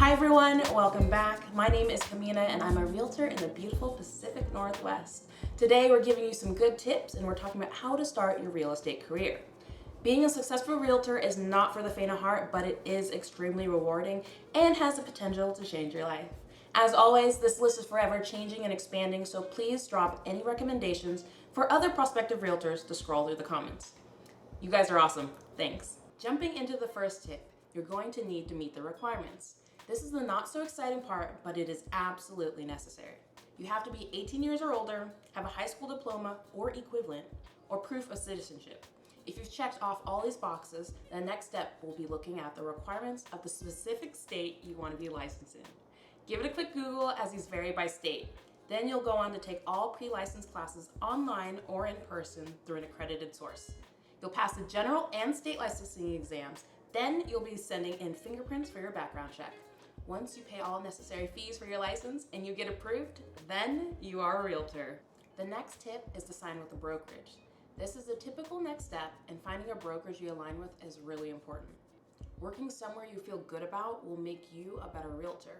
Hi everyone, welcome back. My name is Kamina and I'm a realtor in the beautiful Pacific Northwest. Today we're giving you some good tips and we're talking about how to start your real estate career. Being a successful realtor is not for the faint of heart, but it is extremely rewarding and has the potential to change your life. As always, this list is forever changing and expanding, so please drop any recommendations for other prospective realtors to scroll through the comments. You guys are awesome. Thanks. Jumping into the first tip, you're going to need to meet the requirements. This is the not so exciting part, but it is absolutely necessary. You have to be 18 years or older, have a high school diploma or equivalent, or proof of citizenship. If you've checked off all these boxes, the next step will be looking at the requirements of the specific state you want to be licensed in. Give it a quick Google as these vary by state. Then you'll go on to take all pre-licensed classes online or in person through an accredited source. You'll pass the general and state licensing exams. Then you'll be sending in fingerprints for your background check. Once you pay all necessary fees for your license and you get approved, then you are a realtor. The next tip is to sign with a brokerage. This is the typical next step, and finding a brokerage you align with is really important. Working somewhere you feel good about will make you a better realtor.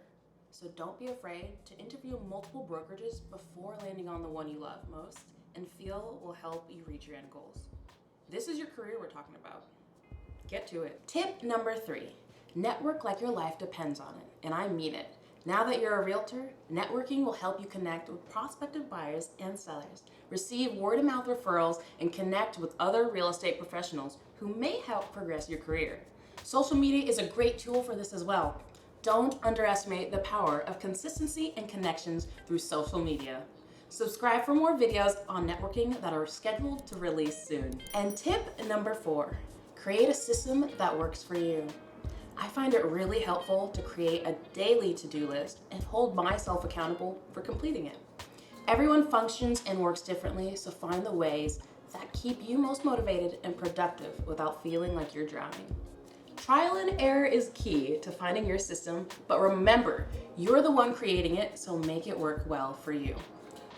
So don't be afraid to interview multiple brokerages before landing on the one you love most and feel will help you reach your end goals. This is your career we're talking about. Get to it. Tip number 3, network like your life depends on it, and I mean it. Now that you're a realtor, networking will help you connect with prospective buyers and sellers, receive word-of-mouth referrals, and connect with other real estate professionals who may help progress your career. Social media is a great tool for this as well. Don't underestimate the power of consistency and connections through social media. Subscribe for more videos on networking that are scheduled to release soon. And tip number 4, create a system that works for you. I find it really helpful to create a daily to-do list and hold myself accountable for completing it. Everyone functions and works differently, so find the ways that keep you most motivated and productive without feeling like you're drowning. Trial and error is key to finding your system, but remember, you're the one creating it, so make it work well for you.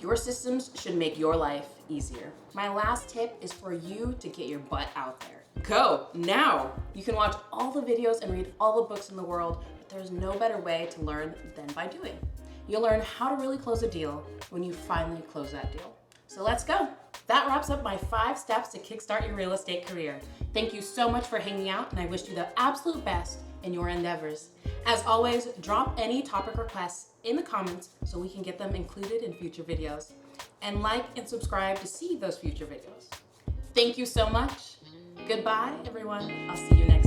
Your systems should make your life easier. My last tip is for you to get your butt out there. Go now! You can watch all the videos and read all the books in the world, but there's no better way to learn than by doing. You'll learn how to really close a deal when you finally close that deal. So let's go! That wraps up my 5 steps to kickstart your real estate career. Thank you so much for hanging out, and I wish you the absolute best in your endeavors. As always, drop any topic requests in the comments so we can get them included in future videos. And like and subscribe to see those future videos. Thank you so much. Goodbye, everyone. I'll see you next time.